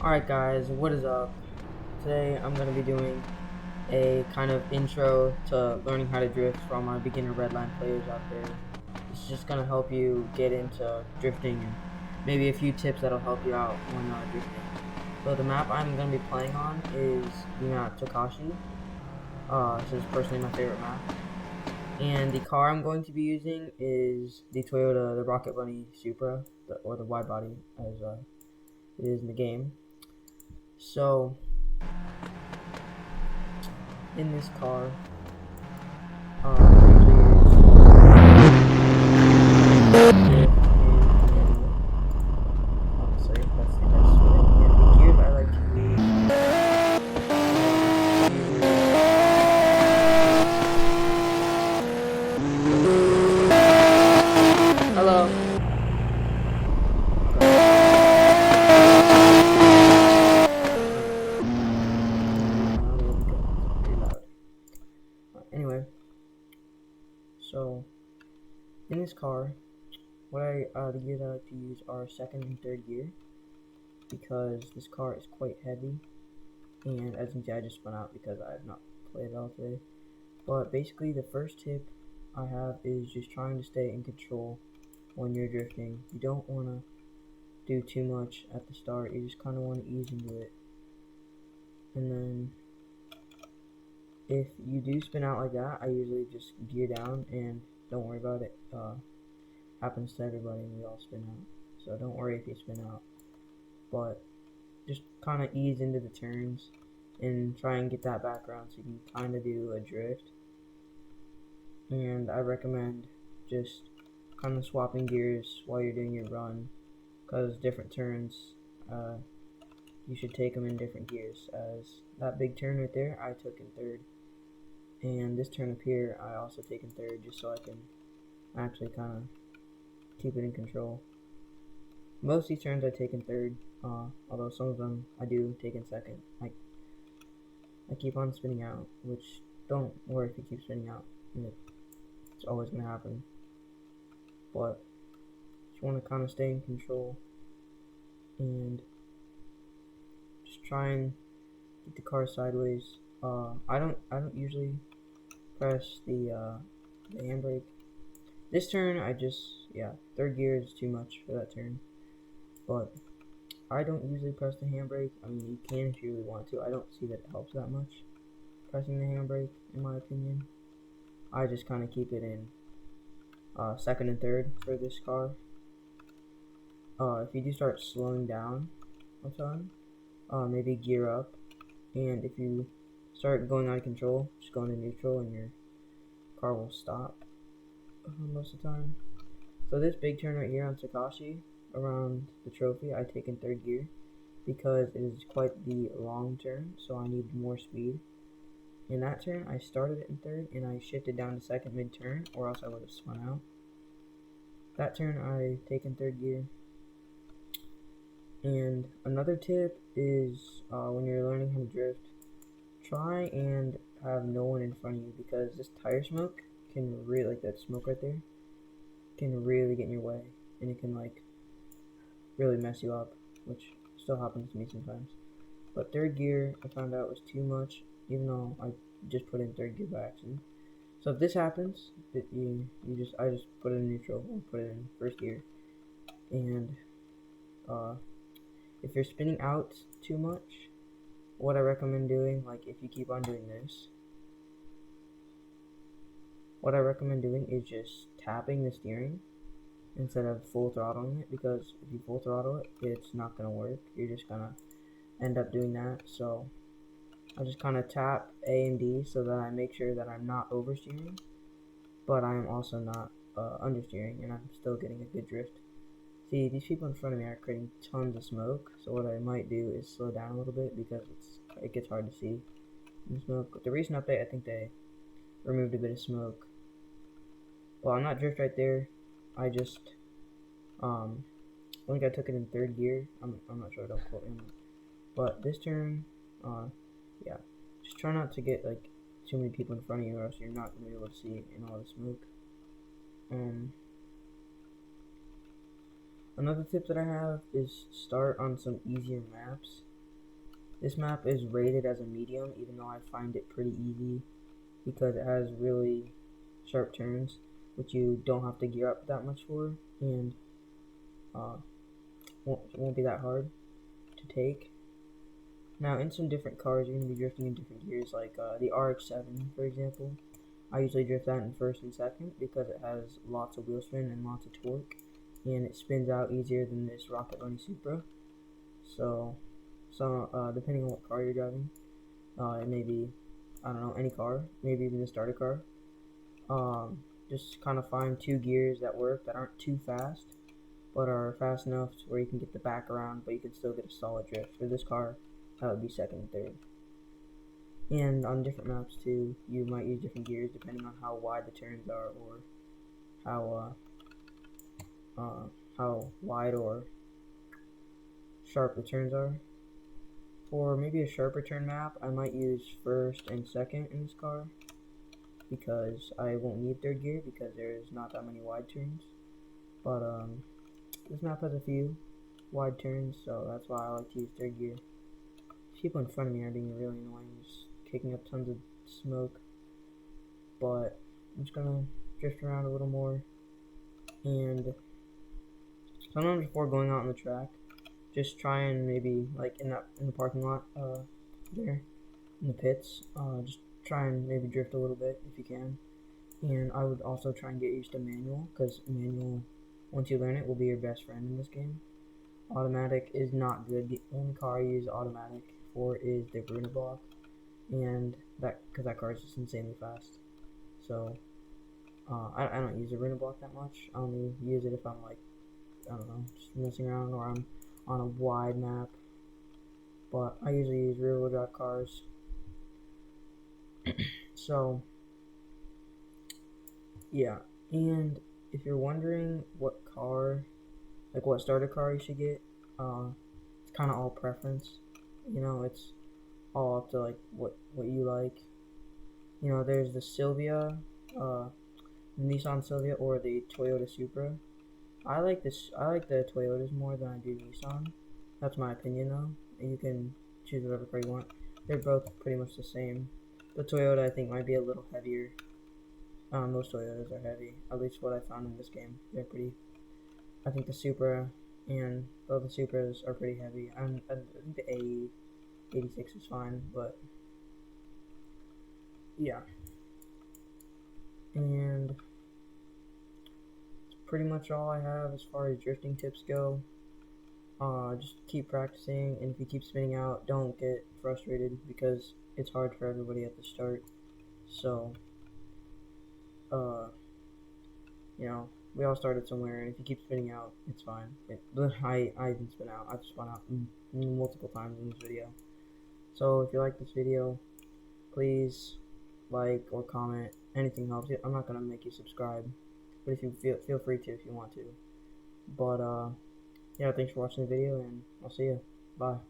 Alright guys, what is up? Today I'm going to be doing a kind of intro to learning how to drift from our beginner Redline players out there. It's just going to help you get into drifting and maybe a few tips that'll help you out when drifting. So the map I'm going to be playing on is the map Takashi. This is personally my favorite map. And the car I'm going to be using is the Toyota, the Rocket Bunny Supra, or the wide body as it is in the game. So, in this car, sorry, that's the best way. And the gears I like to use. Hello. Anyway, so in this car, the gears I like to use are second and third gear because this car is quite heavy, and as you can see, I just spun out because I have not played it all today. But basically, the first tip I have is just trying to stay in control when you're drifting. You don't want to do too much at the start. You just kind of want to ease into it, and then if you do spin out like that, I usually just gear down and don't worry about it. Happens to everybody and we all spin out, so don't worry if you spin out, but just kind of ease into the turns and try and get that background so you can kind of do a drift. And I recommend just kind of swapping gears while you're doing your run, because different turns you should take them in different gears. As that big turn right there I took in third, and this turn up here I also take in third, just so I can actually kind of keep it in control. Most of these turns I take in third, although some of them I do take in second. I keep on spinning out, which don't worry if you keep spinning out. It's always going to happen. But just want to kind of stay in control and just try and get the car sideways. I don't usually press the handbrake. This turn third gear is too much for that turn, but I don't usually press the handbrake. I mean, you can if you really want to. I don't see that it helps that much pressing the handbrake, in my opinion. I just kind of keep it in second and third for this car. If you do start slowing down a ton, maybe gear up, and if you start going out of control, just go into neutral and your car will stop most of the time. So this big turn right here on Takashi around the trophy, I take in third gear because it is quite the long turn, so I need more speed. In that turn, I started it in third and I shifted down to second mid-turn, or else I would have spun out. That turn I take in third gear. And another tip is when you're learning how to drift, try and have no one in front of you, because this tire smoke can really, like that smoke right there, can really get in your way, and it can like really mess you up, which still happens to me sometimes. But third gear I found out was too much, even though I just put in third gear by accident. So if this happens, I just put it in neutral or put it in first gear. And if you're spinning out too much, what I recommend doing, like if you keep on doing this, what I recommend doing is just tapping the steering instead of full throttling it, because if you full throttle it, it's not going to work. You're just going to end up doing that. So I just kind of tap A and D so that I make sure that I'm not oversteering, but I am also not understeering, and I'm still getting a good drift. See, these people in front of me are creating tons of smoke, so what I might do is slow down a little bit because it gets hard to see in the smoke. With the recent update, I think they removed a bit of smoke. Well, I'm not drift right there. I just I think I took it in third gear. I'm not sure, don't quote me on that. But this turn, yeah, just try not to get like too many people in front of you, or else you're not gonna be able to see in all the smoke. Another tip that I have is start on some easier maps. This map is rated as a medium, even though I find it pretty easy because it has really sharp turns, which you don't have to gear up that much for, and won't be that hard to take. Now, in some different cars, you're going to be drifting in different gears, like the RX-7, for example. I usually drift that in first and second because it has lots of wheel spin and lots of torque, and it spins out easier than this Rocket Bunny Supra. So depending on what car you're driving, it may be, I don't know, any car, maybe even the starter car. Just kind of find two gears that work, that aren't too fast, but are fast enough to where you can get the back around, but you can still get a solid drift. For this car, that would be second and third. And on different maps too, you might use different gears depending on how wide the turns are, or how wide or sharp the turns are. For maybe a sharper turn map, I might use first and second in this car, because I won't need third gear because there's not that many wide turns. But this map has a few wide turns, so that's why I like to use third gear. People in front of me are being really annoying, just kicking up tons of smoke. But I'm just gonna drift around a little more, and sometimes before going out on the track, just try and maybe, like in the parking lot there in the pits, just try and maybe drift a little bit if you can. And I would also try and get used to manual, because manual, once you learn it, will be your best friend in this game. Automatic is not good. The only car I use automatic for is the ROBLOX, and because that car is just insanely fast. So I don't use the ROBLOX that much. I only use it if I'm like, I don't know, just messing around, or I'm on a wide map. But I usually use rear-wheel drive cars. So yeah, and if you're wondering what car, like what starter car you should get, it's kind of all preference. You know, it's all up to like what you like. You know, there's the Silvia, Nissan Silvia, or the Toyota Supra. I like the Toyotas more than I do Nissan. That's my opinion though. You can choose whatever car you want. They're both pretty much the same. The Toyota, I think, might be a little heavier. Most Toyotas are heavy, at least what I found in this game. They're pretty. I think the Supra and both the Supras are pretty heavy. I think the A86 is fine, but yeah. And that's pretty much all I have as far as drifting tips go. Just keep practicing, and if you keep spinning out, don't get frustrated because it's hard for everybody at the start. So, you know, we all started somewhere, and if you keep spinning out, it's fine. I even spin out. I've spun out multiple times in this video. So if you like this video, please like or comment. Anything helps. I'm not gonna make you subscribe, but if you feel free to if you want to. But yeah, thanks for watching the video, and I'll see you. Bye.